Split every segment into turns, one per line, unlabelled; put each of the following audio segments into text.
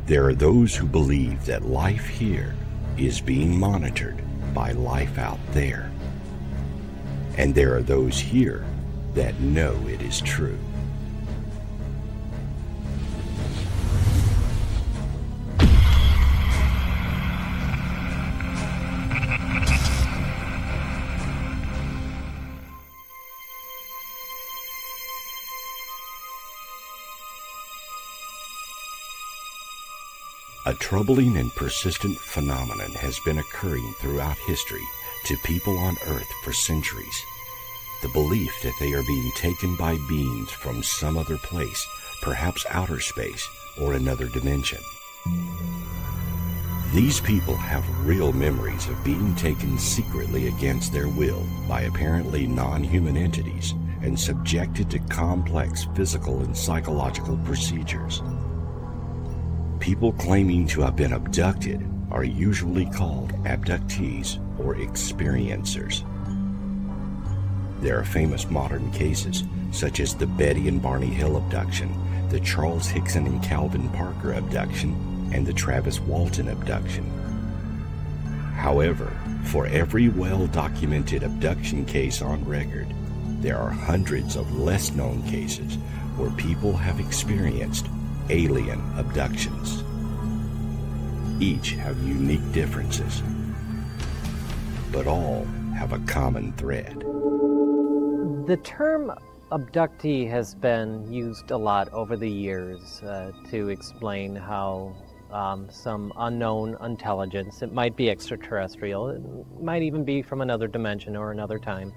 There are those who believe that life here is being monitored by life out there. And there are those here that know it is true. A troubling and persistent phenomenon has been occurring throughout history to people on Earth for centuries. The belief that they are being taken by beings from some other place, perhaps outer space or another dimension. These people have real memories of being taken secretly against their will by apparently non-human entities and subjected to complex physical and psychological procedures. People claiming to have been abducted are usually called abductees or experiencers. There are famous modern cases such as the Betty and Barney Hill abduction, the Charles Hickson and Calvin Parker abduction, and the Travis Walton abduction. However, for every well-documented abduction case on record, there are hundreds of less-known cases where people have experienced alien abductions. Each have unique differences, but all have a common thread.
The term abductee has been used a lot over the years to explain how some unknown intelligence, it might be extraterrestrial, it might even be from another dimension or another time,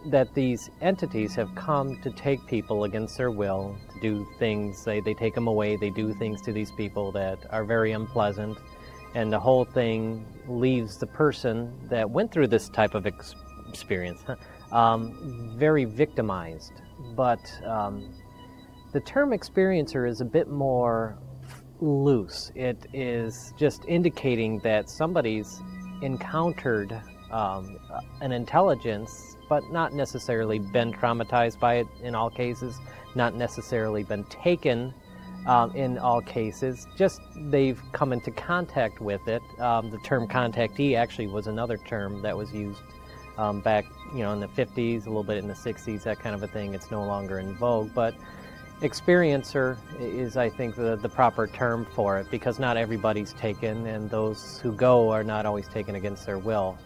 that these entities have come to take people against their will, to do things, they take them away, they do things to these people that are very unpleasant, and the whole thing leaves the person that went through this type of experience very victimized. But the term experiencer is a bit more loose. It is just indicating that somebody's encountered an intelligence, but not necessarily been traumatized by it in all cases, not necessarily been taken in all cases, just they've come into contact with it. The term contactee actually was another term that was used back, in the 50s, a little bit in the 60s, that kind of a thing. It's no longer in vogue, but experiencer is, I think, the proper term for it, because not everybody's taken, and those who go are not always taken against their will.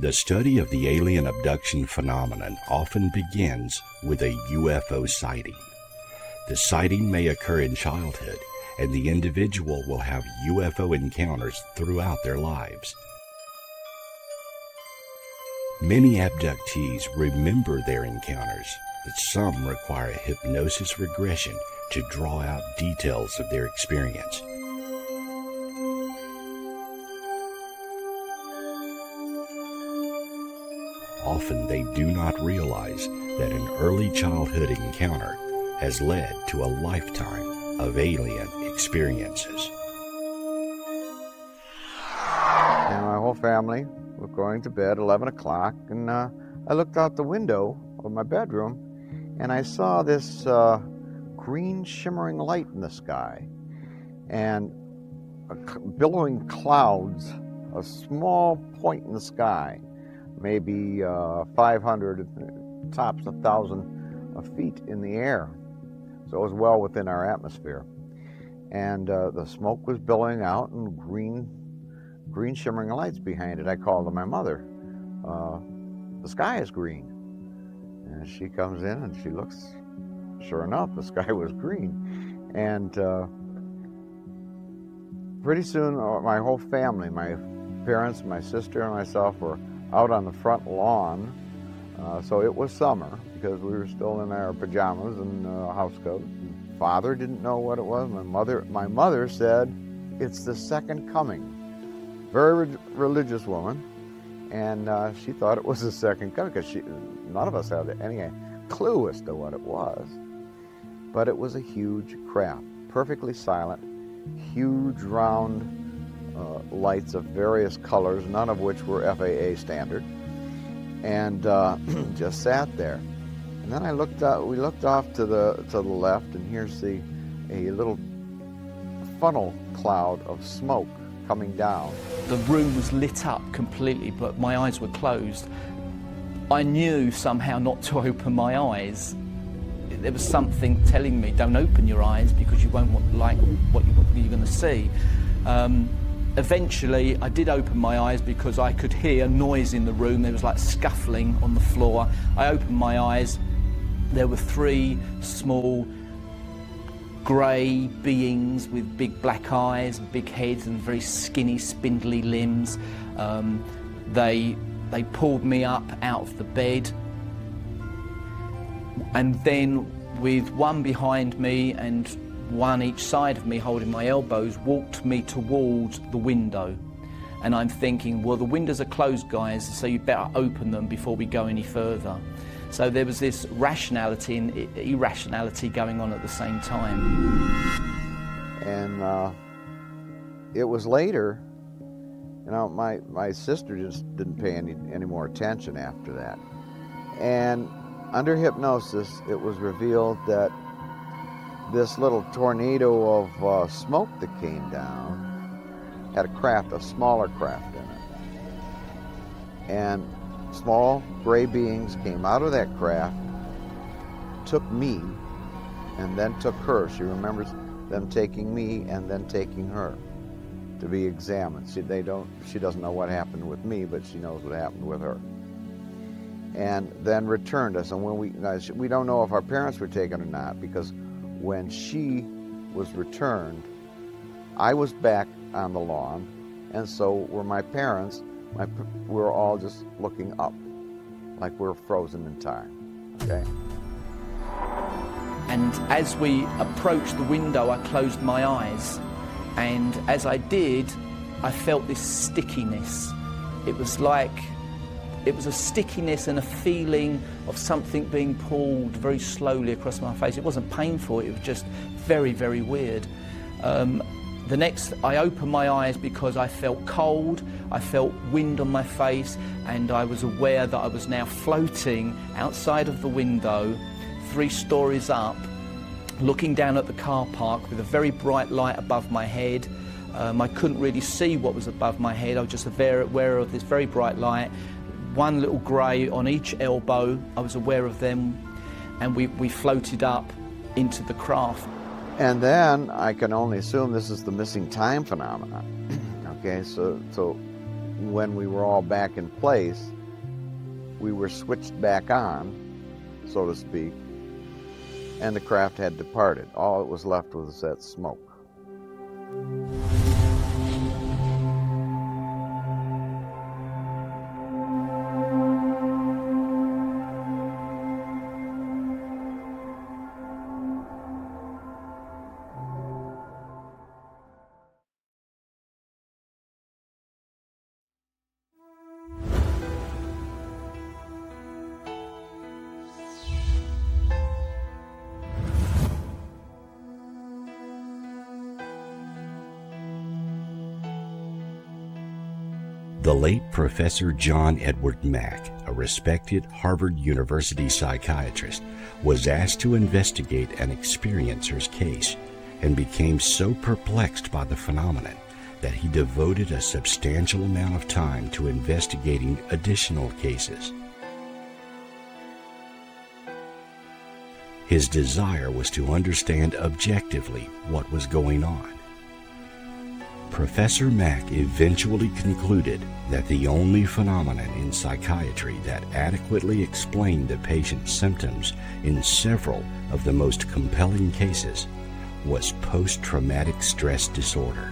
The study of the alien abduction phenomenon often begins with a UFO sighting. The sighting may occur in childhood, and the individual will have UFO encounters throughout their lives. Many abductees remember their encounters, but some require a hypnosis regression to draw out details of their experience. Often they do not realize that an early childhood encounter has led to a lifetime of alien experiences.
And my whole family was going to bed 11 o'clock, and I looked out the window of my bedroom, and I saw this green shimmering light in the sky, and billowing clouds, a small point in the sky, maybe 500, tops 1,000 feet in the air. So it was well within our atmosphere. And the smoke was billowing out, and green shimmering lights behind it. I called to my mother. The sky is green. And she comes in and she looks, sure enough, the sky was green. And pretty soon my whole family, my parents, my sister, and myself were out on the front lawn. So it was summer, because we were still in our pajamas and house coat. Father didn't know what it was. My mother said, "It's the second coming." Very religious woman, and she thought it was the second coming, because none of us had any clue as to what it was. But it was a huge craft, perfectly silent, huge round lights of various colors, none of which were FAA standard, and just sat there. And then we looked off to the left, and here's a little funnel cloud of smoke coming down.
The room was lit up completely, but my eyes were closed. I knew somehow not to open my eyes. There was something telling me, don't open your eyes because you won't like what you're going to see. Eventually, I did open my eyes because I could hear noise in the room. There was like scuffling on the floor. I opened my eyes. There were 3 small grey beings with big black eyes, big heads and very skinny, spindly limbs. They pulled me up out of the bed, and then with one behind me and one each side of me holding my elbows, walked me towards the window. And I'm thinking, well, the windows are closed, guys, so you better open them before we go any further. So there was this rationality and irrationality going on at the same time.
And it was later, you know, my sister just didn't pay any more attention after that. And under hypnosis, it was revealed that this little tornado of smoke that came down had a smaller craft in it. And small gray beings came out of that craft, took me, and then took her. She remembers them taking me and then taking her to be examined. She doesn't know what happened with me, but she knows what happened with her. And then returned us. And when we don't know if our parents were taken or not, because when she was returned, I was back on the lawn, and so were my parents. We were all just looking up, like we were frozen in time, okay?
And as we approached the window, I closed my eyes. And as I did, I felt this stickiness. It was a stickiness and a feeling of something being pulled very slowly across my face. It wasn't painful, it was just very, very weird. I opened my eyes because I felt cold, I felt wind on my face, and I was aware that I was now floating outside of the window, 3 stories up, looking down at the car park with a very bright light above my head. I couldn't really see what was above my head. I was just aware of this very bright light. One little grey on each elbow, I was aware of them, and we floated up into the craft.
And then I can only assume this is the missing time phenomenon. Okay, so when we were all back in place, we were switched back on, so to speak, and the craft had departed. All that was left was that smoke.
The late Professor John Edward Mack, a respected Harvard University psychiatrist, was asked to investigate an experiencer's case and became so perplexed by the phenomenon that he devoted a substantial amount of time to investigating additional cases. His desire was to understand objectively what was going on. Professor Mack eventually concluded that the only phenomenon in psychiatry that adequately explained the patient's symptoms in several of the most compelling cases was post-traumatic stress disorder.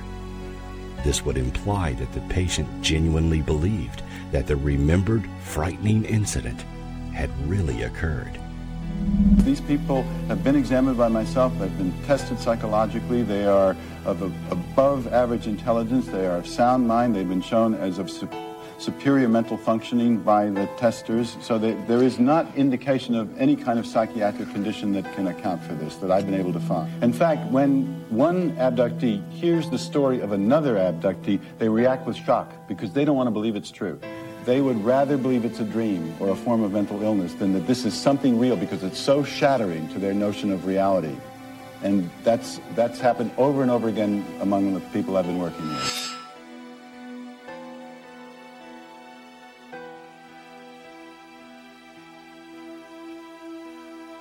This would imply that the patient genuinely believed that the remembered frightening incident had really occurred.
These people have been examined by myself, they've been tested psychologically, they are of above average intelligence, they are of sound mind, they've been shown as of superior mental functioning by the testers. So there is not indication of any kind of psychiatric condition that can account for this that I've been able to find. In fact, when one abductee hears the story of another abductee, they react with shock because they don't want to believe it's true. They would rather believe it's a dream or a form of mental illness than that this is something real, because it's so shattering to their notion of reality. And that's happened over and over again among the people I've been working with.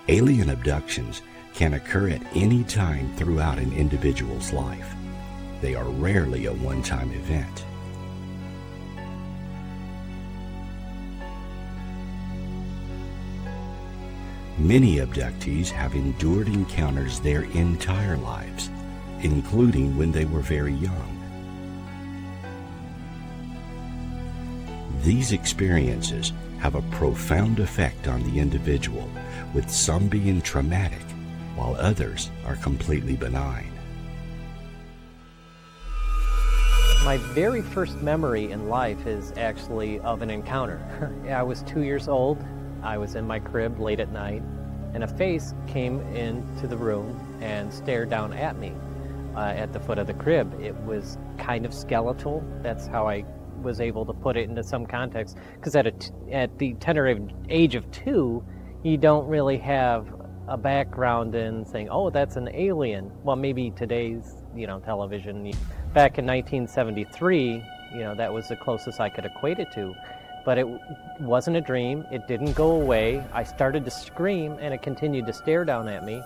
Alien abductions can occur at any time throughout an individual's life. They are rarely a one-time event. Many abductees have endured encounters their entire lives, including when they were very young. These experiences have a profound effect on the individual, with some being traumatic, while others are completely benign.
My very first memory in life is actually of an encounter. I was 2 years old. I was in my crib late at night, and a face came into the room and stared down at me at the foot of the crib. It was kind of skeletal. That's how I was able to put it into some context, because at the tender age of 2, you don't really have a background in saying, oh, that's an alien. Well, maybe today's television. Back in 1973, that was the closest I could equate it to. But it wasn't a dream. It didn't go away. I started to scream, and it continued to stare down at me.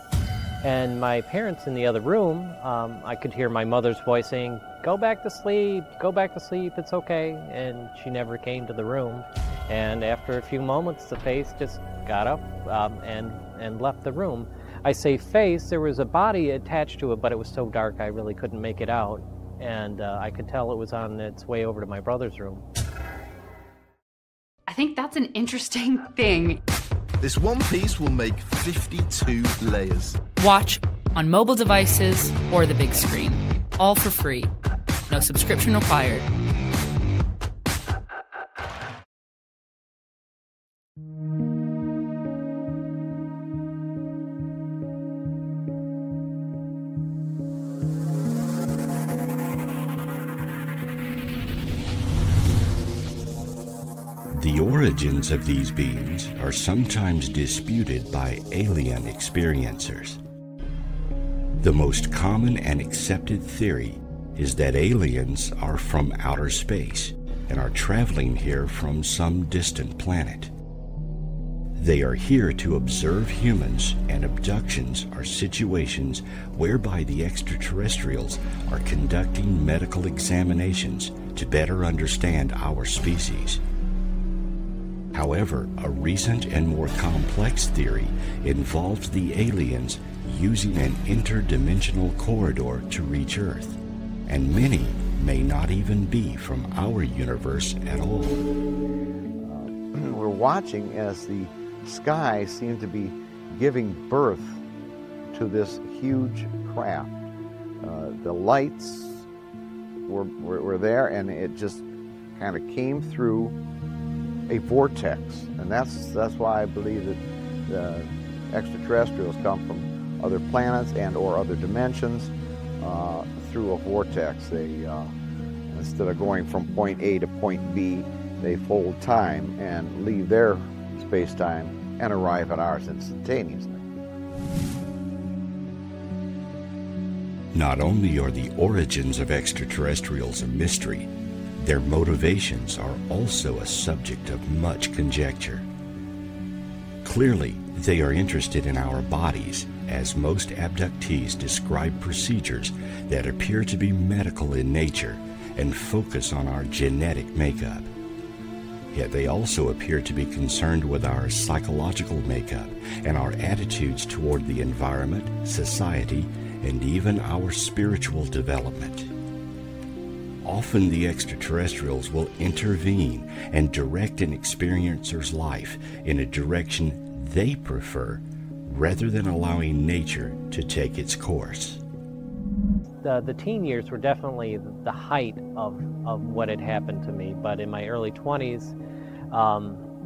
And my parents in the other room, I could hear my mother's voice saying, go back to sleep, it's okay. And she never came to the room. And after a few moments, the face just got up and left the room. I say face, there was a body attached to it, but it was so dark I really couldn't make it out. And I could tell it was on its way over to my brother's room.
I think that's an interesting thing.
This one piece will make 52 layers.
Watch on mobile devices or the big screen. All for free. No subscription required.
The origins of these beings are sometimes disputed by alien experiencers. The most common and accepted theory is that aliens are from outer space and are traveling here from some distant planet. They are here to observe humans, and abductions are situations whereby the extraterrestrials are conducting medical examinations to better understand our species. However, a recent and more complex theory involves the aliens using an interdimensional corridor to reach Earth, and many may not even be from our universe at all.
We're watching as the sky seemed to be giving birth to this huge craft. The lights were there, and it just kind of came through a vortex, and that's why I believe that the extraterrestrials come from other planets and or other dimensions through a vortex. They instead of going from point A to point B, they fold time and leave their space-time and arrive at ours instantaneously.
Not only are the origins of extraterrestrials a mystery, their motivations are also a subject of much conjecture. Clearly, they are interested in our bodies, as most abductees describe procedures that appear to be medical in nature and focus on our genetic makeup. Yet they also appear to be concerned with our psychological makeup and our attitudes toward the environment, society, and even our spiritual development. Often the extraterrestrials will intervene and direct an experiencer's life in a direction they prefer, rather than allowing nature to take its course.
The teen years were definitely the height of what had happened to me. But in my early 20s,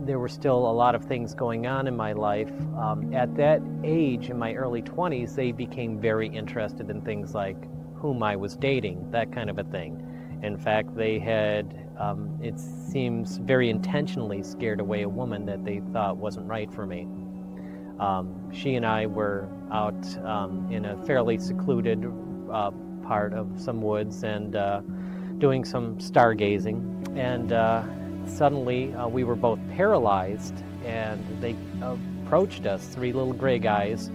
there were still a lot of things going on in my life. At that age, in my early 20s, they became very interested in things like whom I was dating, that kind of a thing. In fact, they had, it seems, very intentionally scared away a woman that they thought wasn't right for me. She and I were out in a fairly secluded part of some woods and doing some stargazing, and suddenly we were both paralyzed, and they approached us, three little gray guys,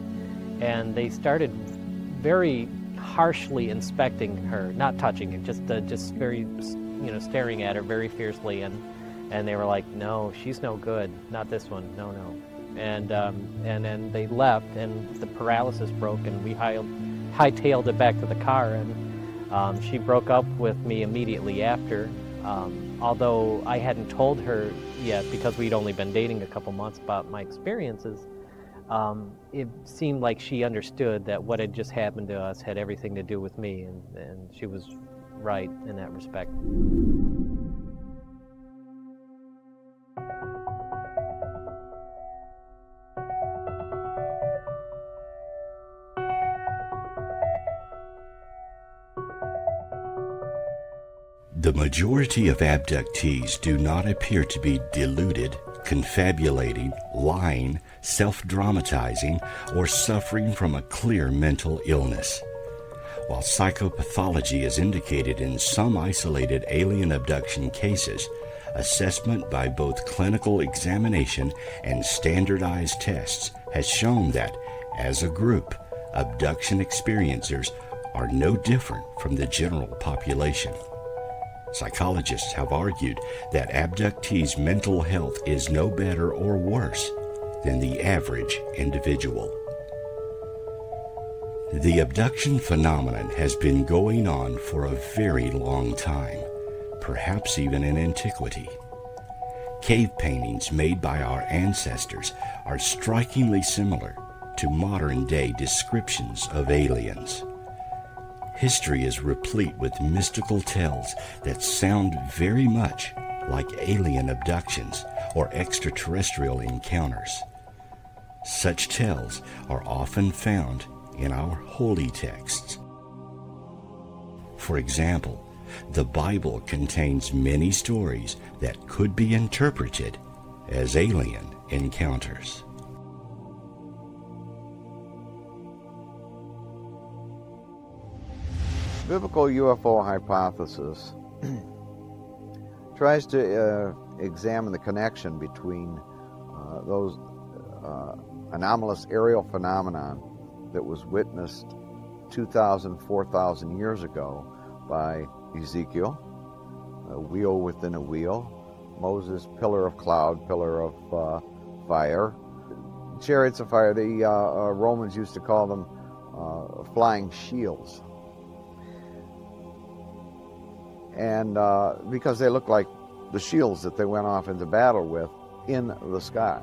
and they started very harshly inspecting her, not touching her, just very, staring at her very fiercely, and they were like, "No, she's no good, not this one, no." And then they left, and the paralysis broke, and we hightailed it back to the car, and she broke up with me immediately after. Although I hadn't told her yet, because we'd only been dating a couple months, about my experiences, it seemed like she understood that what had just happened to us had everything to do with me, and she was right in that respect.
The majority of abductees do not appear to be deluded, confabulating, lying, self-dramatizing, or suffering from a clear mental illness. While psychopathology is indicated in some isolated alien abduction cases, assessment by both clinical examination and standardized tests has shown that, as a group, abduction experiencers are no different from the general population. Psychologists have argued that abductees' mental health is no better or worse than the average individual. The abduction phenomenon has been going on for a very long time, perhaps even in antiquity. Cave paintings made by our ancestors are strikingly similar to modern-day descriptions of aliens. History is replete with mystical tales that sound very much like alien abductions or extraterrestrial encounters. Such tales are often found in our holy texts. For example, the Bible contains many stories that could be interpreted as alien encounters.
Biblical UFO hypothesis tries to examine the connection between those anomalous aerial phenomenon that was witnessed 2,000, 4,000 years ago by Ezekiel, a wheel within a wheel, Moses, pillar of cloud, pillar of fire, chariots of fire. The Romans used to call them flying shields. And because they look like the shields that they went off into battle with in the sky.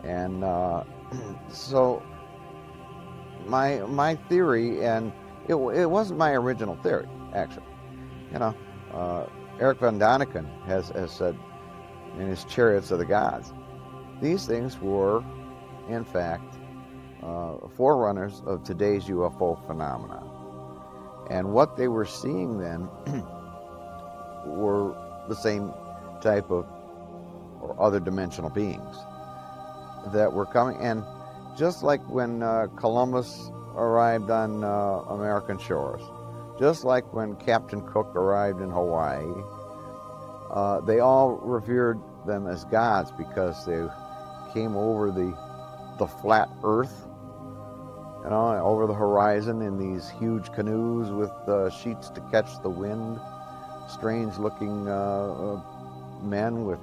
And so my theory, and it wasn't my original theory, actually. Eric von Daniken has said in his Chariots of the Gods, these things were, in fact, forerunners of today's UFO phenomenon. And what they were seeing then were the same type of or other dimensional beings that were coming. And just like when Columbus arrived on American shores, just like when Captain Cook arrived in Hawaii, they all revered them as gods because they came over the flat earth, over the horizon in these huge canoes with sheets to catch the wind, strange-looking men with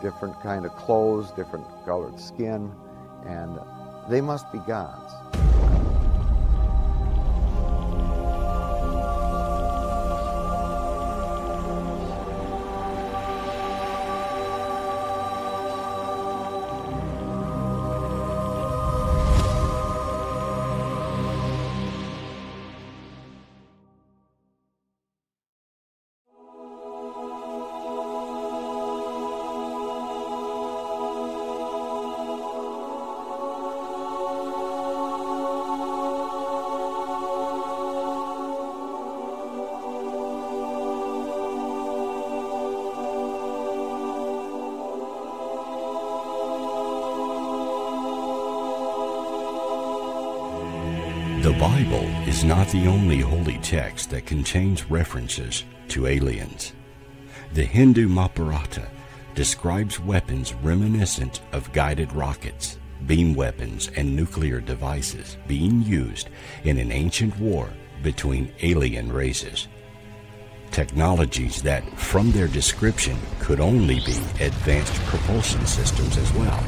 different kind of clothes, different colored skin, and they must be gods.
Bible is not the only holy text that contains references to aliens. The Hindu Mahabharata describes weapons reminiscent of guided rockets, beam weapons, and nuclear devices being used in an ancient war between alien races. Technologies that, from their description, could only be advanced propulsion systems as well.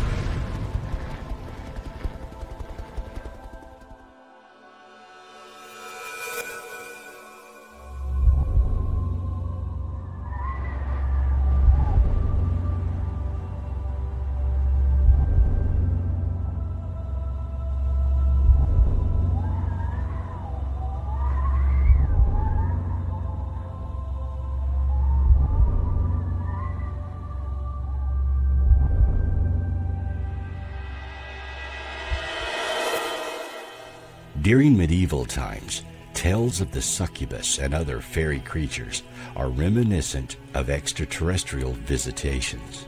During medieval times, tales of the succubus and other fairy creatures are reminiscent of extraterrestrial visitations.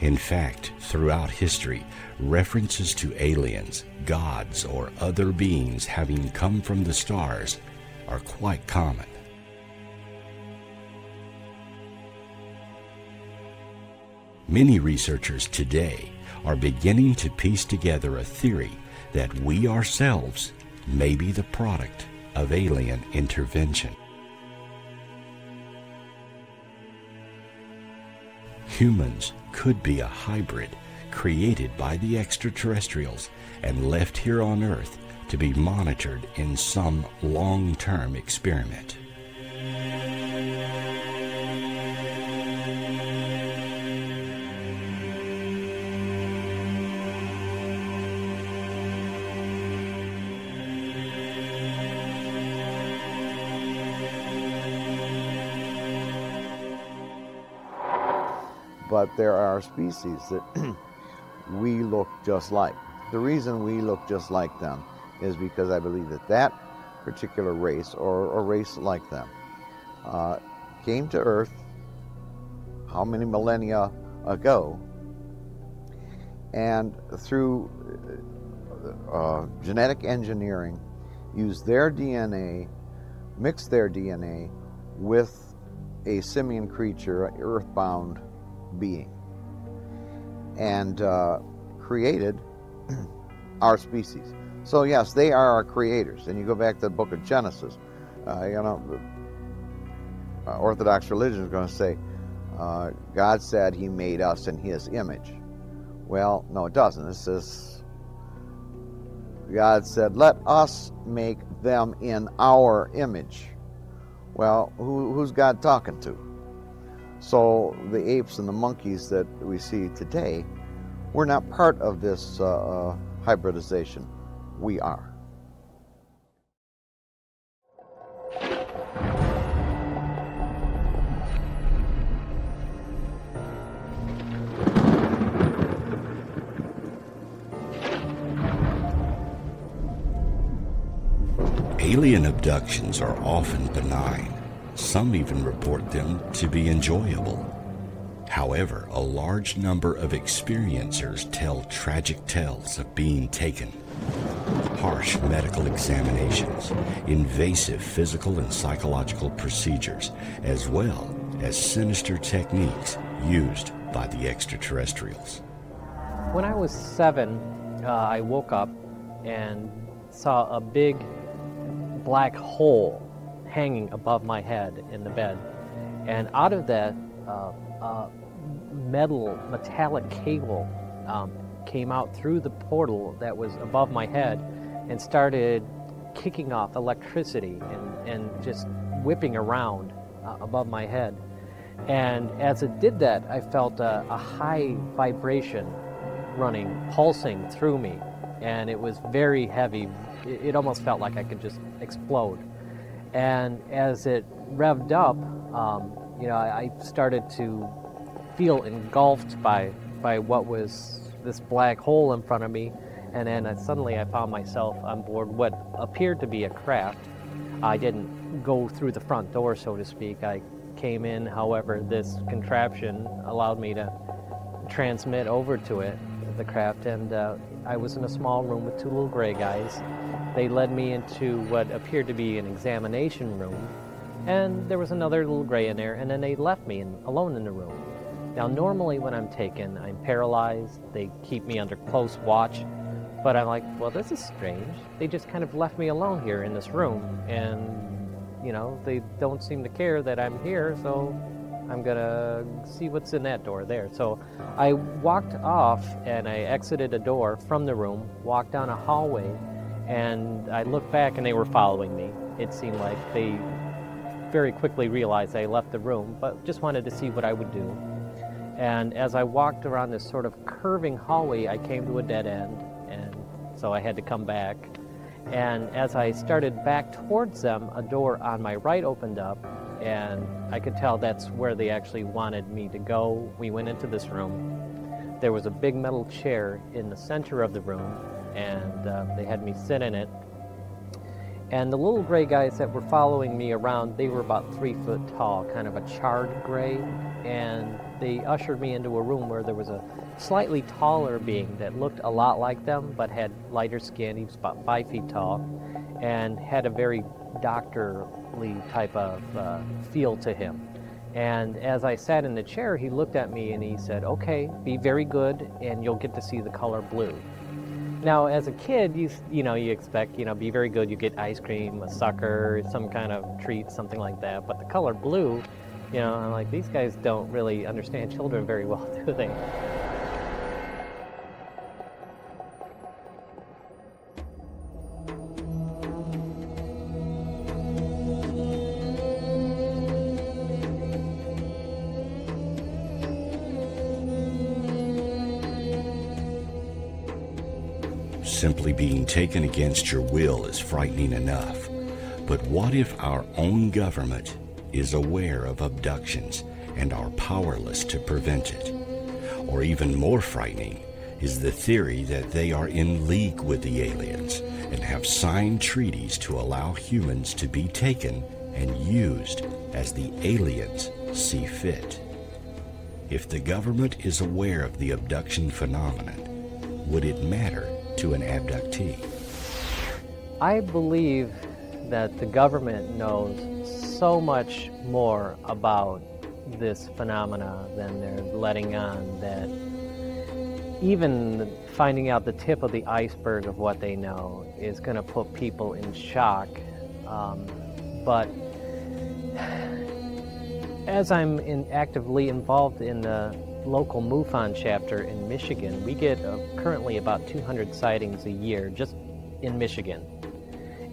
In fact, throughout history, references to aliens, gods, or other beings having come from the stars are quite common. Many researchers today are beginning to piece together a theory that we ourselves may be the product of alien intervention. Humans could be a hybrid created by the extraterrestrials and left here on Earth to be monitored in some long-term experiment.
But there are species that we look just like. The reason we look just like them is because I believe that that particular race, or a race like them, came to Earth how many millennia ago, and through genetic engineering, used their DNA, mixed their DNA with a simian creature, an earthbound being, and created our species. So yes, they are our creators. And you go back to the book of Genesis, Orthodox religion is going to say God said he made us in his image. Well, no, it doesn't. It says God said, let us make them in our image. Well, who's God talking to? So the apes and the monkeys that we see today, we're not part of this hybridization. We are.
Alien abductions are often benign. Some even report them to be enjoyable. However, a large number of experiencers tell tragic tales of being taken. Harsh medical examinations, invasive physical and psychological procedures, as well as sinister techniques used by the extraterrestrials.
When I was 7, I woke up and saw a big black hole hanging above my head in the bed, and out of that metallic cable came out through the portal that was above my head and started kicking off electricity and just whipping around above my head. And as it did that, I felt a high vibration pulsing through me, and it was very heavy. It almost felt like I could just explode. And as it revved up, I started to feel engulfed by what was this black hole in front of me. And then suddenly I found myself on board what appeared to be a craft. I didn't go through the front door, so to speak. I came in, however, this contraption allowed me to transmit over to it, the craft, and I was in a small room with 2 little gray guys they led me into what appeared to be an examination room, and there was another little gray in there, and then they left me alone in the room. Now, normally when I'm taken, I'm paralyzed. They keep me under close watch. But I'm like, well, this is strange. They just kind of left me alone here in this room. And, you know, they don't seem to care that I'm here, so I'm going to see what's in that door there. So I walked off and I exited a door from the room, walked down a hallway, and I looked back and they were following me. It seemed like they very quickly realized I left the room, but just wanted to see what I would do. And as I walked around this sort of curving hallway, I came to a dead end, and so I had to come back. And as I started back towards them, a door on my right opened up, and I could tell that's where they actually wanted me to go. We went into this room. There was a big metal chair in the center of the room, and they had me sit in it. And the little gray guys that were following me around, they were about 3 foot tall, kind of a charred gray, and they ushered me into a room where there was a slightly taller being that looked a lot like them, but had lighter skin. He was about 5 feet tall, and had a very doctorly type of feel to him. And as I sat in the chair, he looked at me and he said, "Okay, be very good, and you'll get to see the color blue." Now, as a kid, you expect, be very good, you get ice cream, a sucker, some kind of treat, something like that. But the color blue, I'm like, these guys don't really understand children very well, do they?
Simply being taken against your will is frightening enough. But what if our own government is aware of abductions and are powerless to prevent it? Or even more frightening is the theory that they are in league with the aliens and have signed treaties to allow humans to be taken and used as the aliens see fit. If the government is aware of the abduction phenomenon, would it matter to an abductee?
I believe that the government knows so much more about this phenomena than they're letting on, that even finding out the tip of the iceberg of what they know is going to put people in shock. But as I'm actively involved in the local MUFON chapter in Michigan, we get currently about 200 sightings a year just in Michigan.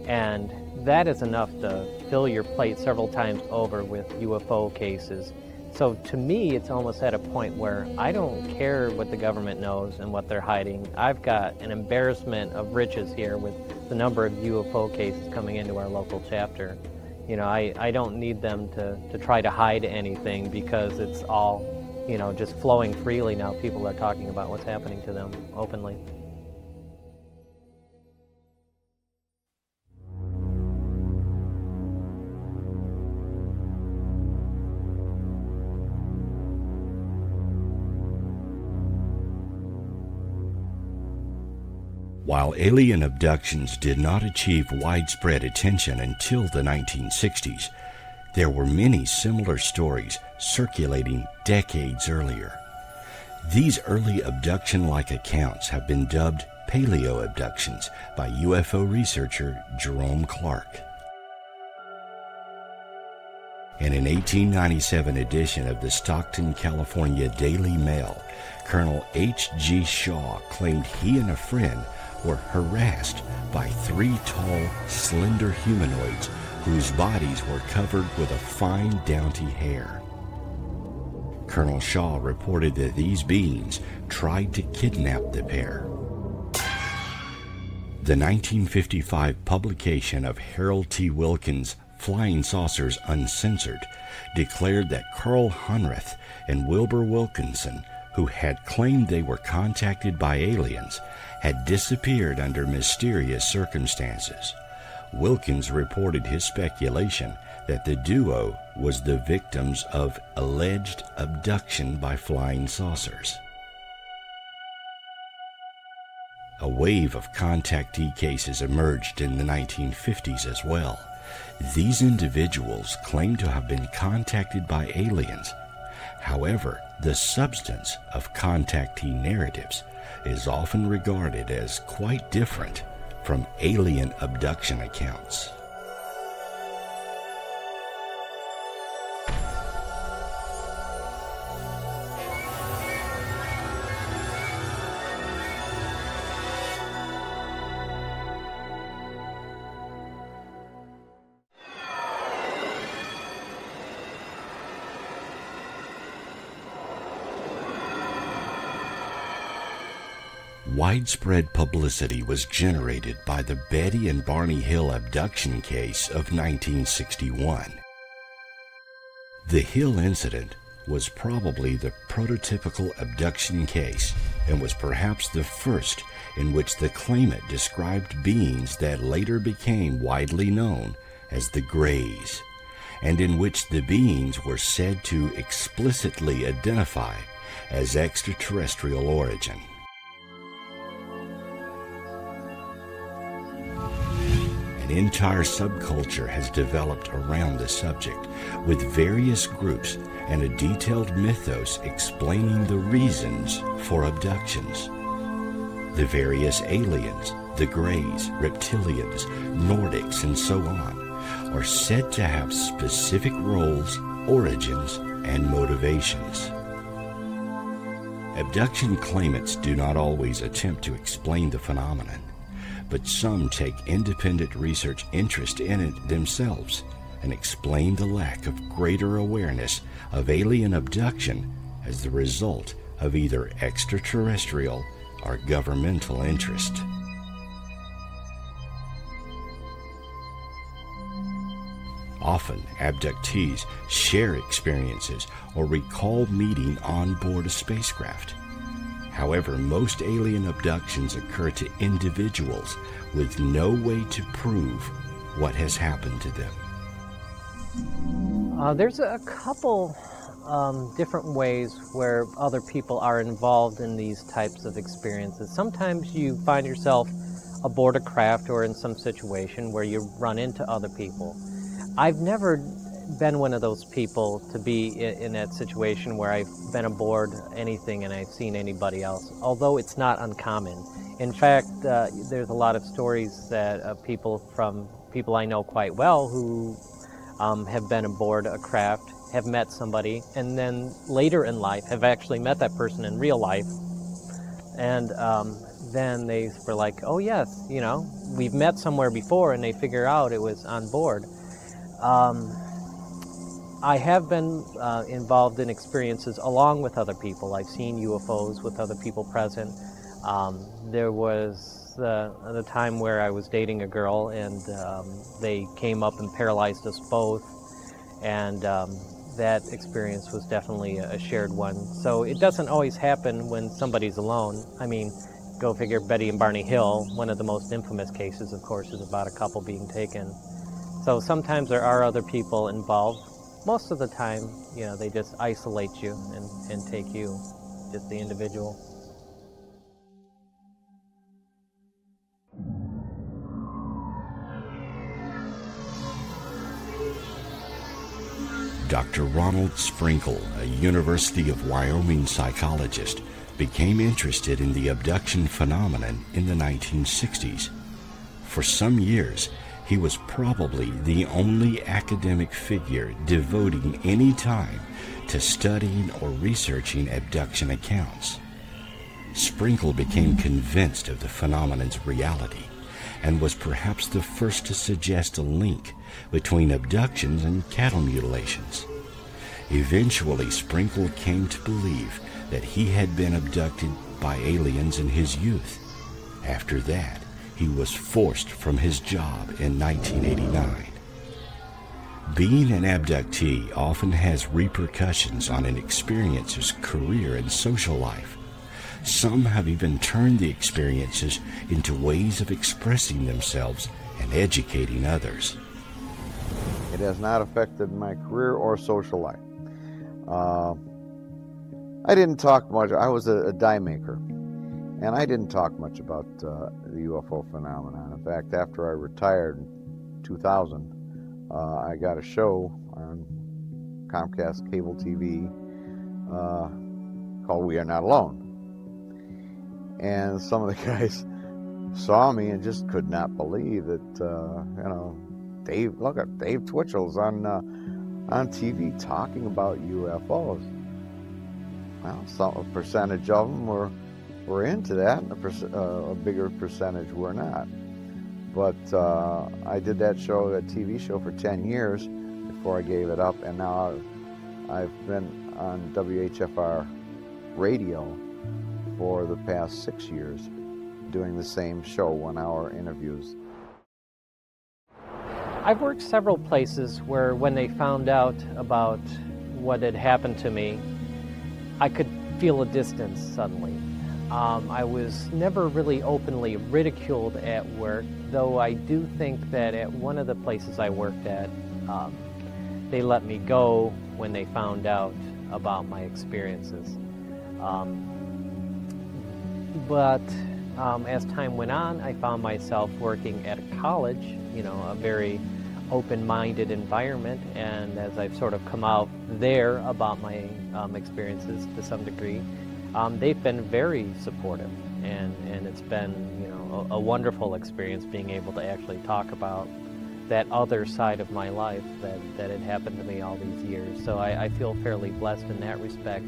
And that is enough to fill your plate several times over with UFO cases. So to me, it's almost at a point where I don't care what the government knows and what they're hiding. I've got an embarrassment of riches here with the number of UFO cases coming into our local chapter. I don't need them to try to hide anything, because it's all just flowing freely now. People are talking about what's happening to them openly.
While alien abductions did not achieve widespread attention until the 1960s, there were many similar stories circulating decades earlier. These early abduction-like accounts have been dubbed paleo-abductions by UFO researcher Jerome Clark. In an 1897 edition of the Stockton, California Daily Mail, Colonel H.G. Shaw claimed he and a friend were harassed by 3 tall, slender humanoids whose bodies were covered with a fine, downy hair. Colonel Shaw reported that these beings tried to kidnap the pair. The 1955 publication of Harold T. Wilkins' Flying Saucers Uncensored declared that Carl Hunrath and Wilbur Wilkinson, who had claimed they were contacted by aliens, had disappeared under mysterious circumstances. Wilkins reported his speculation that the duo was the victims of alleged abduction by flying saucers. A wave of contactee cases emerged in the 1950s as well. These individuals claim to have been contacted by aliens. However, the substance of contactee narratives is often regarded as quite different from alien abduction accounts. Widespread publicity was generated by the Betty and Barney Hill abduction case of 1961. The Hill incident was probably the prototypical abduction case and was perhaps the first in which the claimant described beings that later became widely known as the Greys, and in which the beings were said to explicitly identify as extraterrestrial origin. An entire subculture has developed around the subject, with various groups and a detailed mythos explaining the reasons for abductions. The various aliens, the Greys, reptilians, Nordics, and so on, are said to have specific roles, origins, and motivations. Abduction claimants do not always attempt to explain the phenomenon, but some take independent research interest in it themselves and explain the lack of greater awareness of alien abduction as the result of either extraterrestrial or governmental interest. Often, abductees share experiences or recall meeting on board a spacecraft. However, most alien abductions occur to individuals with no way to prove what has happened to them.
There's a couple different ways where other people are involved in these types of experiences. Sometimes you find yourself aboard a craft or in some situation where you run into other people. I've never been one of those people to be in that situation where I've been aboard anything and I've seen anybody else, although it's not uncommon. In fact, there's a lot of stories that people I know quite well who have been aboard a craft, have met somebody, and then later in life have actually met that person in real life. And then they were like, oh yes, you know, we've met somewhere before, and they figure out it was on board. I have been involved in experiences along with other people. I've seen UFOs with other people present. There was the time where I was dating a girl, and they came up and paralyzed us both, and that experience was definitely a shared one. So it doesn't always happen when somebody's alone. I mean, go figure, Betty and Barney Hill, one of the most infamous cases, of course, is about a couple being taken. So sometimes there are other people involved. Most of the time, you know, they just isolate you and take you, just the individual.
Dr. Ronald Sprinkle, a University of Wyoming psychologist, became interested in the abduction phenomenon in the 1960s. For some years, he was probably the only academic figure devoting any time to studying or researching abduction accounts. Sprinkle became convinced of the phenomenon's reality and was perhaps the first to suggest a link between abductions and cattle mutilations. Eventually, Sprinkle came to believe that he had been abducted by aliens in his youth. After that, he was forced from his job in 1989. Being an abductee often has repercussions on an experiencer's career and social life. Some have even turned the experiences into ways of expressing themselves and educating others.
It has not affected my career or social life. I didn't talk much. I was a die maker. And I didn't talk much about the UFO phenomenon. In fact, after I retired in 2000, I got a show on Comcast cable TV called We Are Not Alone. And some of the guys saw me and just could not believe that, Dave, look at Dave Twitchell's on TV talking about UFOs. Well, a percentage of them were into that, and a bigger percentage were not. But I did that TV show for 10 years before I gave it up, and now I've been on WHFR radio for the past 6 years doing the same show, 1-hour interviews.
I've worked several places where when they found out about what had happened to me, I could feel a distance suddenly. I was never really openly ridiculed at work, though I do think that at one of the places I worked at, they let me go when they found out about my experiences. But as time went on, I found myself working at a college, a very open-minded environment, and as I've sort of come out there about my experiences to some degree, they've been very supportive, and it's been a wonderful experience being able to actually talk about that other side of my life that had happened to me all these years. So I feel fairly blessed in that respect.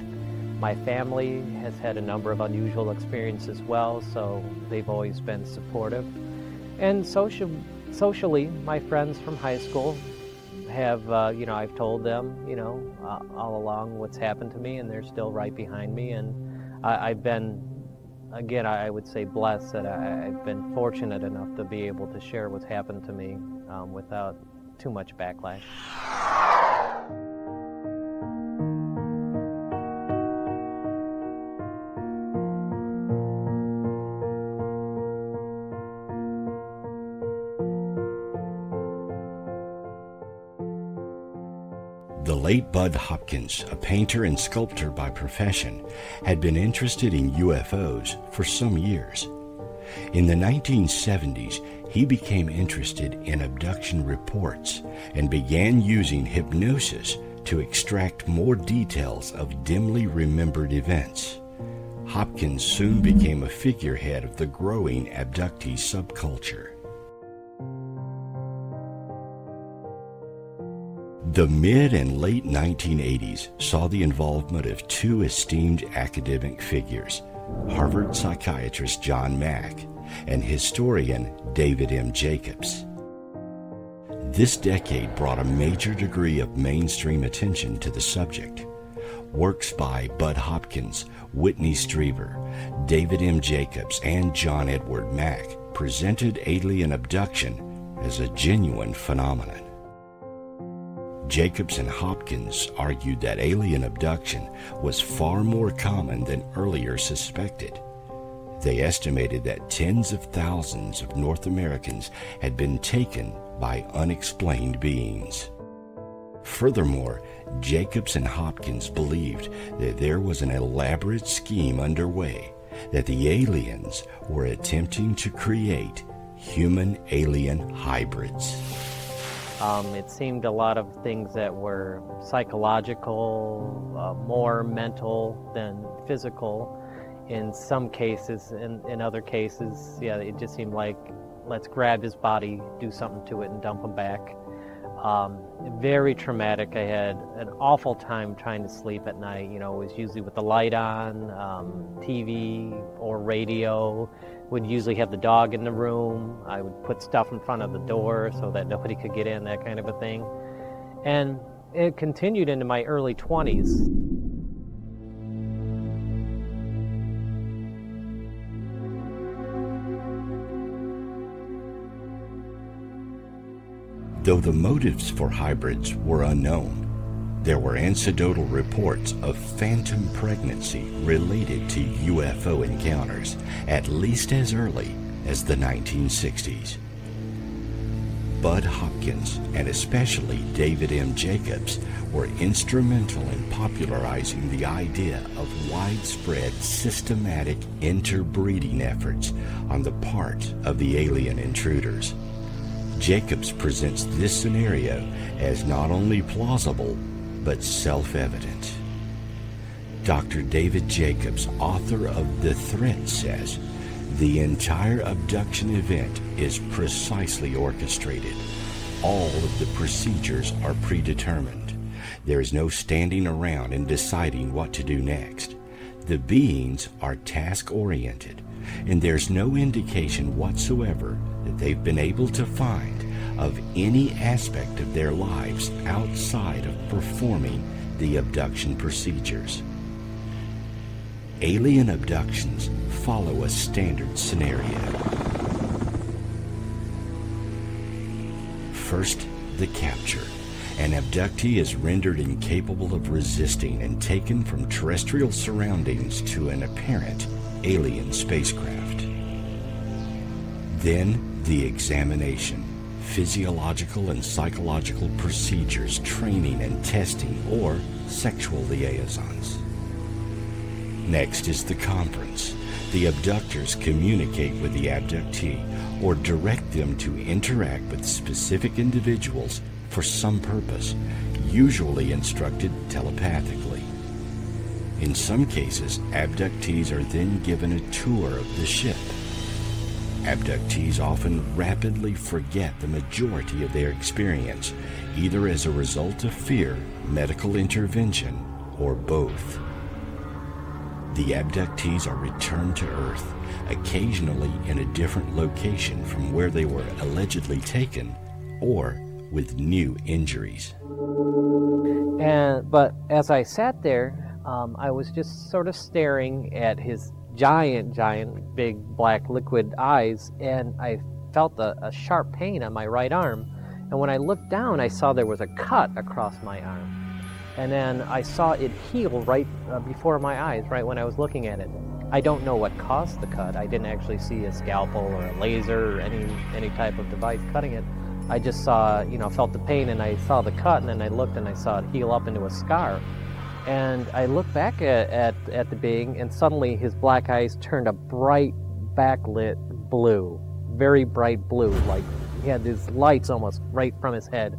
My family has had a number of unusual experiences as well, so they've always been supportive. And socially, my friends from high school have, I've told them, all along what's happened to me, and they're still right behind me. And I've been, again, I would say blessed that I've been fortunate enough to be able to share what's happened to me without too much backlash.
The late Bud Hopkins, a painter and sculptor by profession, had been interested in UFOs for some years. In the 1970s, he became interested in abduction reports and began using hypnosis to extract more details of dimly remembered events. Hopkins soon became a figurehead of the growing abductee subculture. The mid and late 1980s saw the involvement of two esteemed academic figures, Harvard psychiatrist John Mack and historian David M. Jacobs. This decade brought a major degree of mainstream attention to the subject. Works by Bud Hopkins, Whitney Strieber, David M. Jacobs, and John Edward Mack presented alien abduction as a genuine phenomenon. Jacobs and Hopkins argued that alien abduction was far more common than earlier suspected. They estimated that tens of thousands of North Americans had been taken by unexplained beings. Furthermore, Jacobs and Hopkins believed that there was an elaborate scheme underway, that the aliens were attempting to create human-alien hybrids.
It seemed a lot of things that were psychological, more mental than physical in some cases. In other cases, it just seemed like, let's grab his body, do something to it, and dump him back. Very traumatic. I had an awful time trying to sleep at night. It was usually with the light on, TV or radio. Would usually have the dog in the room. I would put stuff in front of the door so that nobody could get in, that kind of a thing. And it continued into my early 20s.
Though the motives for hybrids were unknown, there were anecdotal reports of phantom pregnancy related to UFO encounters, at least as early as the 1960s. Bud Hopkins and especially David M. Jacobs were instrumental in popularizing the idea of widespread systematic interbreeding efforts on the part of the alien intruders. Jacobs presents this scenario as not only plausible, but self-evident. Dr. David Jacobs, author of The Threat, says, the entire abduction event is precisely orchestrated. All of the procedures are predetermined. There is no standing around and deciding what to do next. The beings are task-oriented, and there's no indication whatsoever that they've been able to find of any aspect of their lives outside of performing the abduction procedures. Alien abductions follow a standard scenario. First, the capture. An abductee is rendered incapable of resisting and taken from terrestrial surroundings to an apparent alien spacecraft. Then, the examination. Physiological and psychological procedures, training and testing, or sexual liaisons. Next is the conference. The abductors communicate with the abductee or direct them to interact with specific individuals for some purpose, usually instructed telepathically. In some cases, abductees are then given a tour of the ship. Abductees often rapidly forget the majority of their experience, either as a result of fear, medical intervention, or both. The abductees are returned to Earth, occasionally in a different location from where they were allegedly taken, or with new injuries.
But as I sat there, I was just sort of staring at his giant, big black liquid eyes, and I felt a sharp pain on my right arm. And when I looked down, I saw there was a cut across my arm. And then I saw it heal right before my eyes, right when I was looking at it. I don't know what caused the cut. I didn't actually see a scalpel or a laser or any type of device cutting it. I just saw, felt the pain, and I saw the cut, and then I looked and I saw it heal up into a scar. And I looked back at the being, and suddenly his black eyes turned a bright, backlit blue, very bright blue, like he had these lights almost right from his head.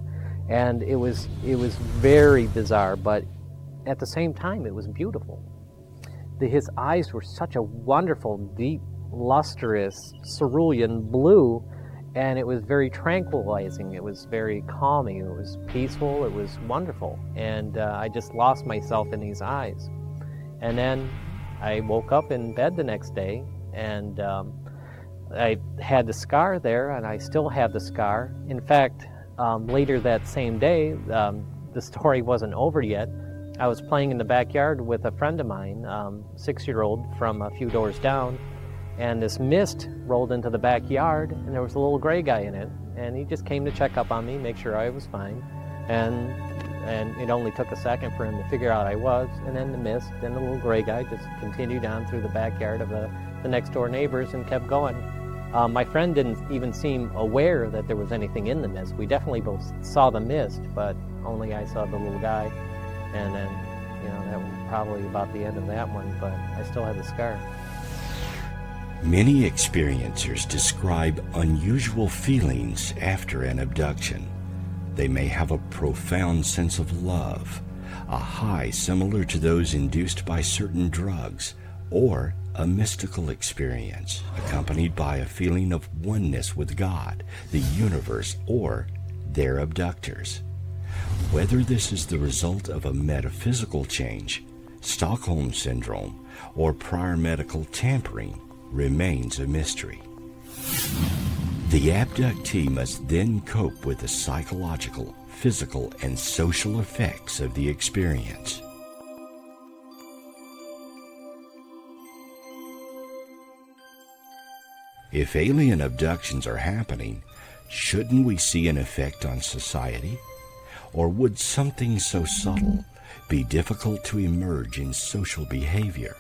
And it was very bizarre, but at the same time, it was beautiful. His eyes were such a wonderful, deep, lustrous, cerulean blue, and it was very tranquilizing. It was very calming. It was peaceful. It was wonderful. And I just lost myself in these eyes. And then I woke up in bed the next day, and I had the scar there, and I still have the scar. In fact, later that same day, the story wasn't over yet. I was playing in the backyard with a friend of mine, 6-year-old from a few doors down, and this mist rolled into the backyard, and there was a little gray guy in it, and he just came to check up on me, make sure I was fine, and it only took a second for him to figure out I was, and then the mist and the little gray guy just continued on through the backyard of the next door neighbors and kept going. My friend didn't even seem aware that there was anything in the mist. We definitely both saw the mist, but only I saw the little guy. And then, that was probably about the end of that one, but I still had the scar.
Many experiencers describe unusual feelings after an abduction. They may have a profound sense of love, a high similar to those induced by certain drugs, or a mystical experience accompanied by a feeling of oneness with God, the universe, or their abductors. Whether this is the result of a metaphysical change, Stockholm Syndrome, or prior medical tampering remains a mystery. The abductee must then cope with the psychological, physical, and social effects of the experience. If alien abductions are happening, shouldn't we see an effect on society? Or would something so subtle be difficult to emerge in social behavior?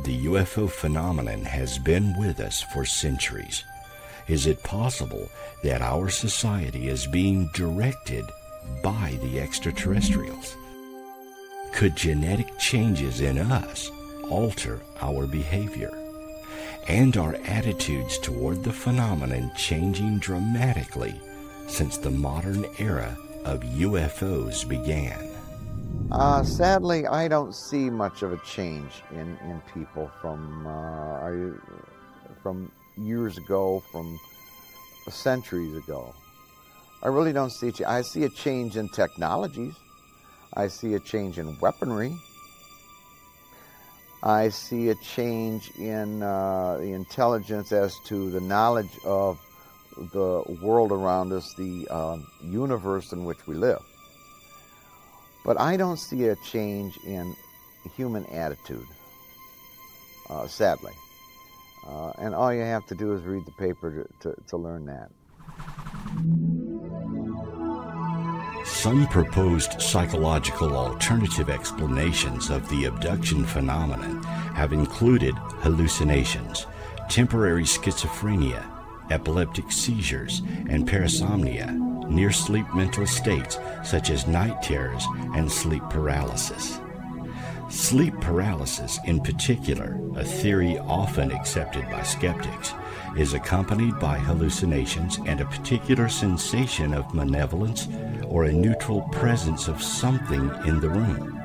The UFO phenomenon has been with us for centuries. Is it possible that our society is being directed by the extraterrestrials? Could genetic changes in us alter our behavior? And are attitudes toward the phenomenon changing dramatically since the modern era of UFOs began?
Sadly, I don't see much of a change in people from years ago, from centuries ago. I really don't see it. I see a change in technologies. I see a change in weaponry. I see a change in the intelligence as to the knowledge of the world around us, the universe in which we live. But I don't see a change in human attitude, sadly. And all you have to do is read the paper to learn that.
Some proposed psychological alternative explanations of the abduction phenomenon have included hallucinations, temporary schizophrenia, epileptic seizures, and parasomnia, near-sleep mental states such as night terrors and sleep paralysis. Sleep paralysis, in particular, a theory often accepted by skeptics, is accompanied by hallucinations and a particular sensation of malevolence or a neutral presence of something in the room,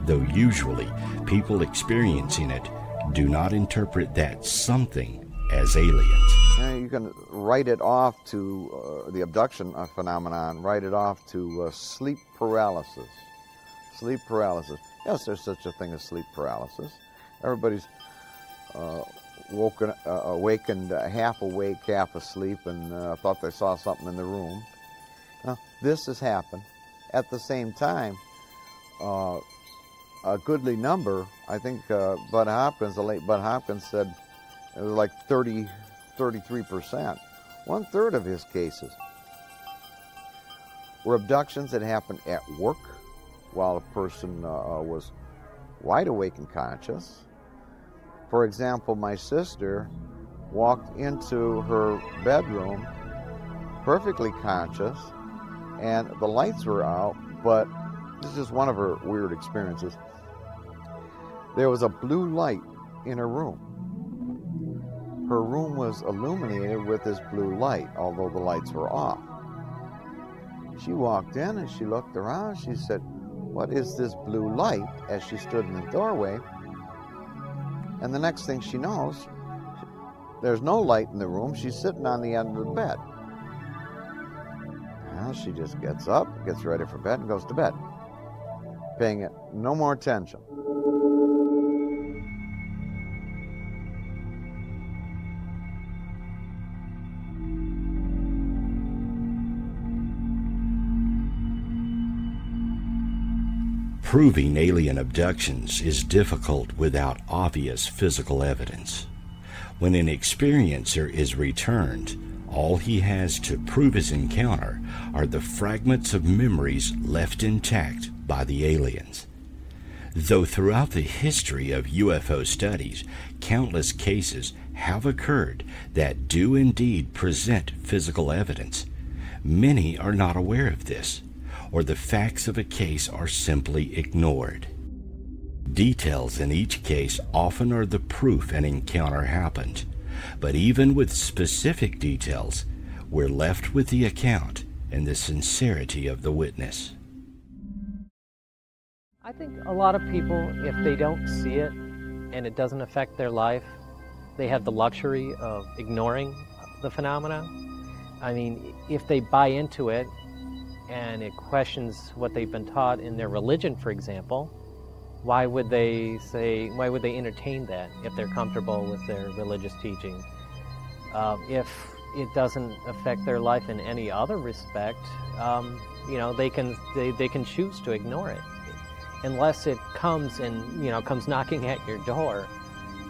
though usually people experiencing it do not interpret that something as aliens.
You can write it off to the abduction phenomenon, write it off to sleep paralysis. Sleep paralysis. Yes, there's such a thing as sleep paralysis. Everybody's awakened, half awake, half asleep, and thought they saw something in the room. This has happened. At the same time, a goodly number, I think the late Bud Hopkins said it was like 33%. 1/3 of his cases were abductions that happened at work while a person was wide awake and conscious. For example, my sister walked into her bedroom perfectly conscious, and the lights were out, but this is just one of her weird experiences. There was a blue light in her room. Her room was illuminated with this blue light, although the lights were off. She walked in and she looked around. She said, "What is this blue light?" as she stood in the doorway. And the next thing she knows, there's no light in the room. She's sitting on the end of the bed. Well, she just gets up, gets ready for bed, and goes to bed, paying it no more attention.
Proving alien abductions is difficult without obvious physical evidence. When an experiencer is returned, all he has to prove his encounter are the fragments of memories left intact by the aliens. Though throughout the history of UFO studies, countless cases have occurred that do indeed present physical evidence, many are not aware of this, or the facts of a case are simply ignored. Details in each case often are the proof an encounter happened, but even with specific details, we're left with the account and the sincerity of the witness.
I think a lot of people, if they don't see it and it doesn't affect their life, they have the luxury of ignoring the phenomena. I mean, if they buy into it and it questions what they've been taught in their religion, for example, why would they entertain that if they're comfortable with their religious teaching? If it doesn't affect their life in any other respect, they can choose to ignore it, unless it comes comes knocking at your door.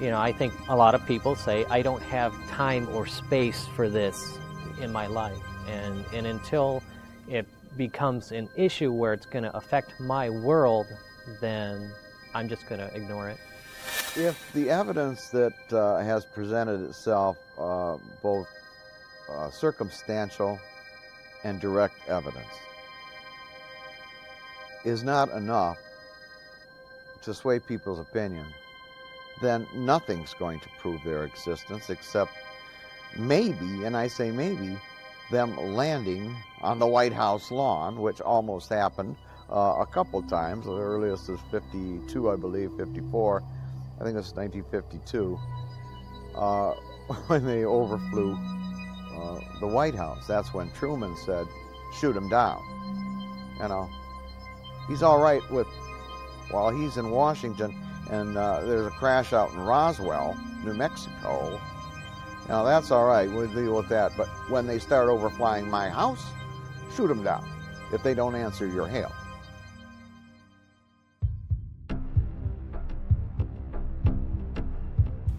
I think a lot of people say, I don't have time or space for this in my life, and until it becomes an issue where it's going to affect my world, then I'm just going to ignore it.
If the evidence that has presented itself both circumstantial and direct evidence is not enough to sway people's opinion, then nothing's going to prove their existence except maybe, and I say maybe, them landing on the White House lawn, which almost happened a couple times. The earliest is 52, I believe, 54. I think it's 1952, when they overflew the White House. That's when Truman said, shoot him down. You know, he's all right with, while he's in Washington and there's a crash out in Roswell, New Mexico. Now that's all right, we'll deal with that. But when they start overflying my house, shoot them down if they don't answer your hail.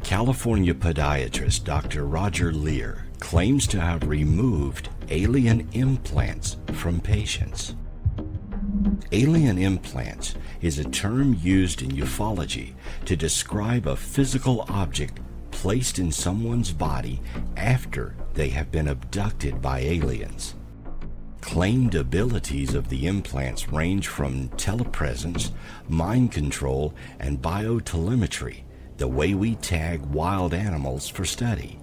California podiatrist Dr. Roger Lear claims to have removed alien implants from patients. Alien implants is a term used in ufology to describe a physical object placed in someone's body after they have been abducted by aliens. Claimed abilities of the implants range from telepresence, mind control, and biotelemetry, the way we tag wild animals for study.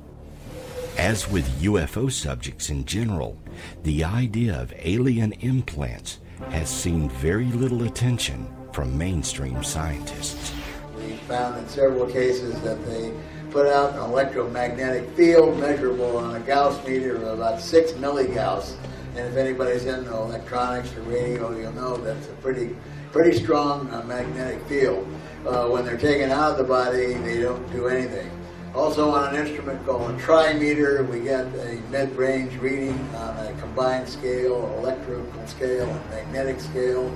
As with UFO subjects in general, the idea of alien implants has seen very little attention from mainstream scientists.
We found in several cases that they put out an electromagnetic field measurable on a Gauss meter of about 6 milligauss. And if anybody's into electronics or radio, you'll know that's a pretty strong magnetic field. When they're taken out of the body, they don't do anything. Also on an instrument called a trimeter, we get a mid-range reading on a combined scale, electrical scale, and magnetic scale,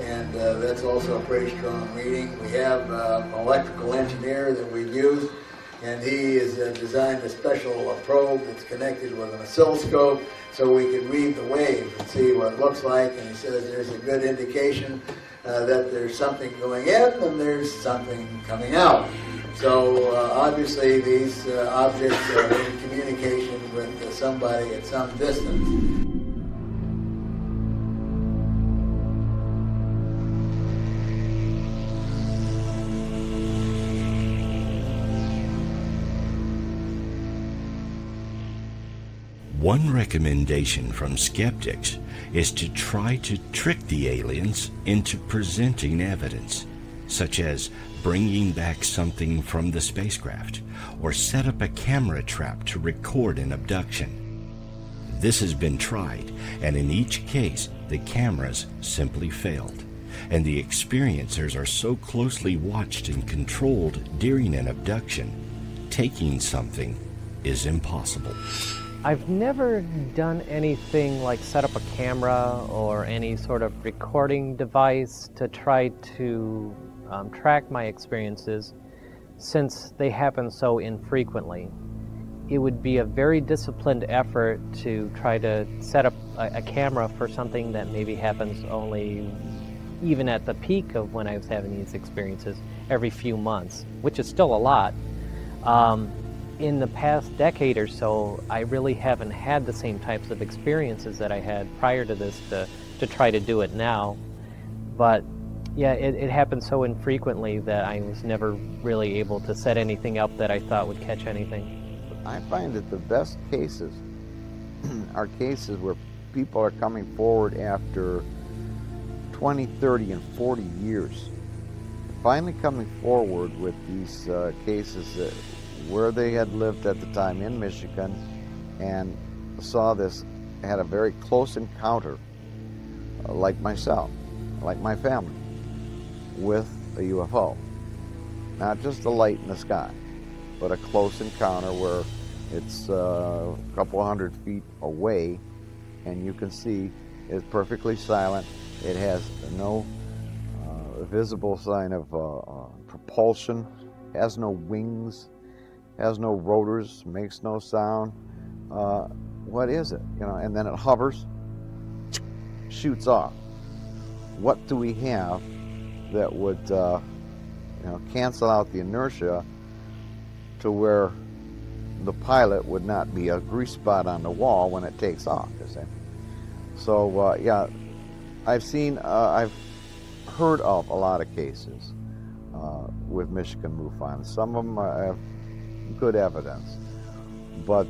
and that's also a pretty strong reading. We have an electrical engineer that we've used, and he has designed a special probe that's connected with an oscilloscope so we can read the waves and see what it looks like, and he says there's a good indication that there's something going in and there's something coming out. So obviously these objects are in communication with somebody at some distance.
One recommendation from skeptics is to try to trick the aliens into presenting evidence, such as bringing back something from the spacecraft, or set up a camera trap to record an abduction. This has been tried, and in each case, the cameras simply failed, and the experiencers are so closely watched and controlled during an abduction, taking something is impossible.
I've never done anything like set up a camera or any sort of recording device to try to track my experiences, since they happen so infrequently. It would be a very disciplined effort to try to set up a camera for something that maybe happens only, even at the peak of when I was having these experiences, every few months, which is still a lot. In the past decade or so, I really haven't had the same types of experiences that I had prior to this to try to do it now. But yeah, it happened so infrequently that I was never really able to set anything up that I thought would catch anything.
I find that the best cases are cases where people are coming forward after 20, 30, and 40 years. Finally coming forward with these cases that where they had lived at the time in Michigan and saw this, had a very close encounter, like myself, like my family, with a UFO. Not just a light in the sky, but a close encounter where it's a couple hundred feet away and you can see it's perfectly silent. It has no visible sign of propulsion, has no wings, has no rotors, makes no sound. What is it? You know, and then it hovers, shoots off. What do we have that would, you know, cancel out the inertia to where the pilot would not be a grease spot on the wall when it takes off, you see. So, yeah, I've heard of a lot of cases with Michigan MUFON. Some of them have good evidence. But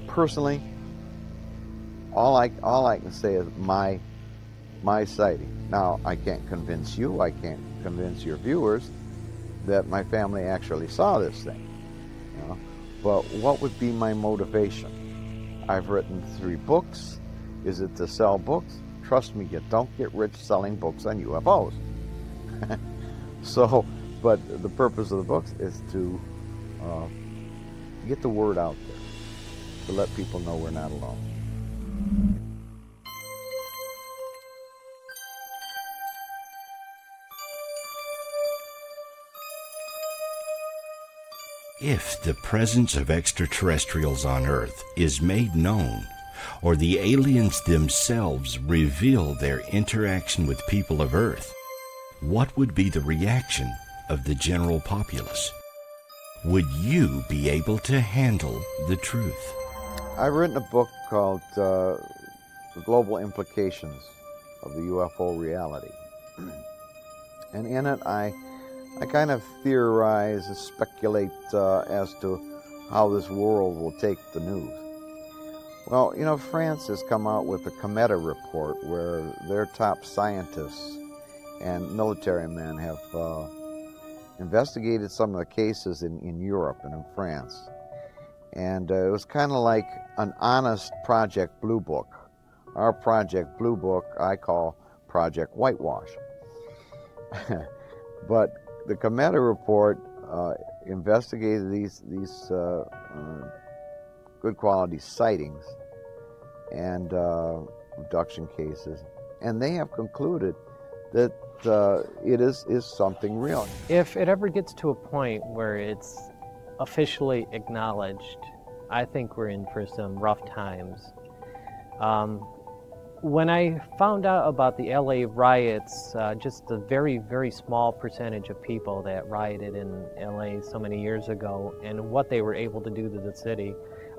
personally, all I can say is my sighting. Now, I can't convince you, I can't convince your viewers that my family actually saw this thing. You know? But what would be my motivation? I've written 3 books. Is it to sell books? Trust me, you don't get rich selling books on UFOs. So, but the purpose of the books is to get the word out there, to let people know we're not alone.
If the presence of extraterrestrials on Earth is made known, or the aliens themselves reveal their interaction with people of Earth, what would be the reaction of the general populace? Would you be able to handle the truth?
I've written a book called The Global Implications of the UFO Reality. And in it, I kind of theorize and speculate as to how this world will take the news. Well, you know, France has come out with the Cometa report where their top scientists and military men have investigated some of the cases in Europe and in France. And it was kind of like an honest Project Blue Book. Our Project Blue Book I call Project Whitewash. But the Cometa report investigated these good quality sightings and abduction cases, and they have concluded that it is something real.
If it ever gets to a point where it's officially acknowledged, I think we're in for some rough times. When I found out about the LA riots, just a very, very small percentage of people that rioted in LA so many years ago and what they were able to do to the city,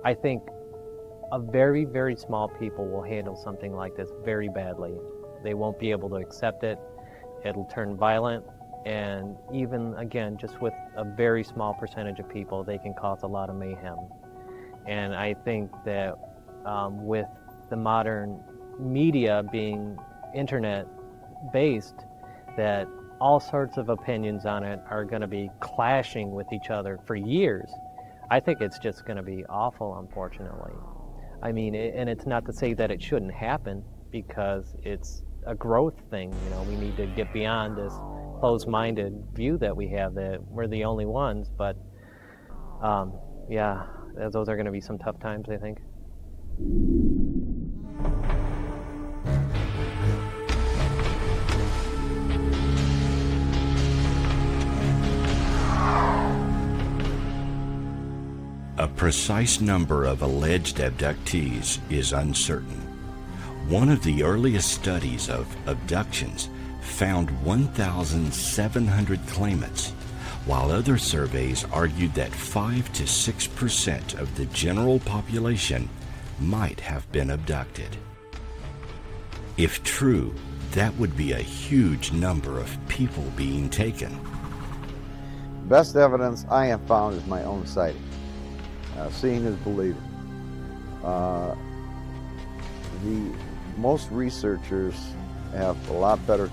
I think a very, very small people will handle something like this very badly. They won't be able to accept it. It'll turn violent, and even, again, just with a very small percentage of people, they can cause a lot of mayhem. And I think that with the modern media being internet-based, that all sorts of opinions on it are going to be clashing with each other for years. I think it's just going to be awful, unfortunately. I mean, and it's not to say that it shouldn't happen, because it's a growth thing. You know, we need to get beyond this closed-minded view that we have that we're the only ones. But yeah, those are going to be some tough times, I think.
A precise number of alleged abductees is uncertain. One of the earliest studies of abductions found 1,700 claimants, while other surveys argued that 5 to 6% of the general population might have been abducted. If true, that would be a huge number of people being taken.
Best evidence I have found is my own sighting. Seeing is believing. Most researchers have a lot better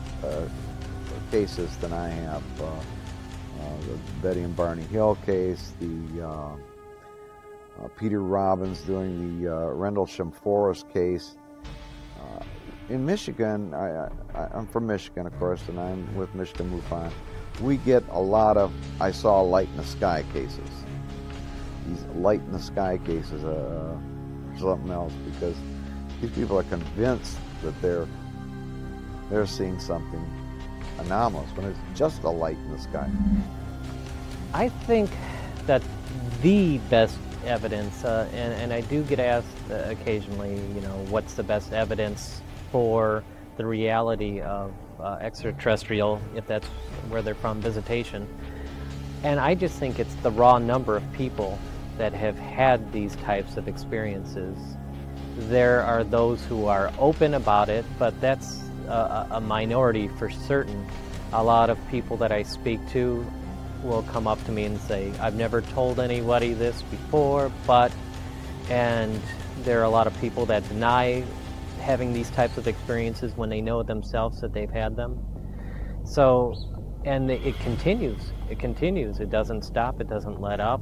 cases than I have. The Betty and Barney Hill case, the Peter Robbins doing the Rendlesham Forest case. In Michigan, I'm from Michigan, of course, and I'm with Michigan MUFON. We get a lot of I saw a light in the sky cases. These light in the sky cases are something else, because these people are convinced that they're seeing something anomalous when it's just a light in the sky.
I think that the best evidence, and I do get asked occasionally, you know, what's the best evidence for the reality of extraterrestrial, if that's where they're from, visitation. And I just think it's the raw number of people that have had these types of experiences. There are those who are open about it, but that's a minority for certain. A lot of people that I speak to will come up to me and say, I've never told anybody this before, and there are a lot of people that deny having these types of experiences when they know themselves that they've had them. So, and it continues. It doesn't stop. It doesn't let up.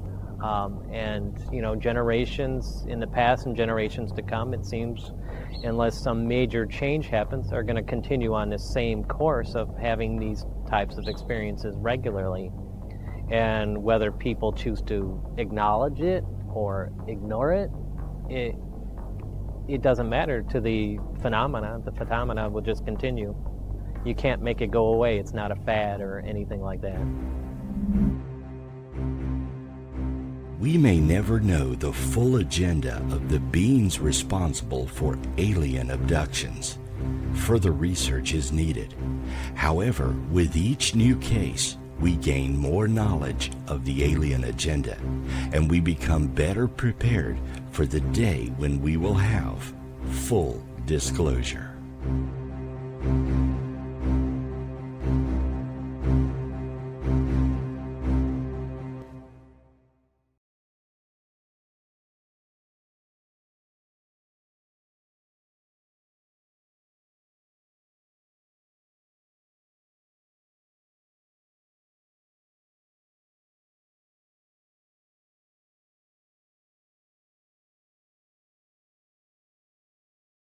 And, you know, generations in the past and generations to come, it seems, unless some major change happens, are going to continue on this same course of having these types of experiences regularly. And whether people choose to acknowledge it or ignore it, it doesn't matter to the phenomena. The phenomena will just continue. You can't make it go away. It's not a fad or anything like that.
We may never know the full agenda of the beings responsible for alien abductions. Further research is needed. However, with each new case, we gain more knowledge of the alien agenda, and we become better prepared for the day when we will have full disclosure.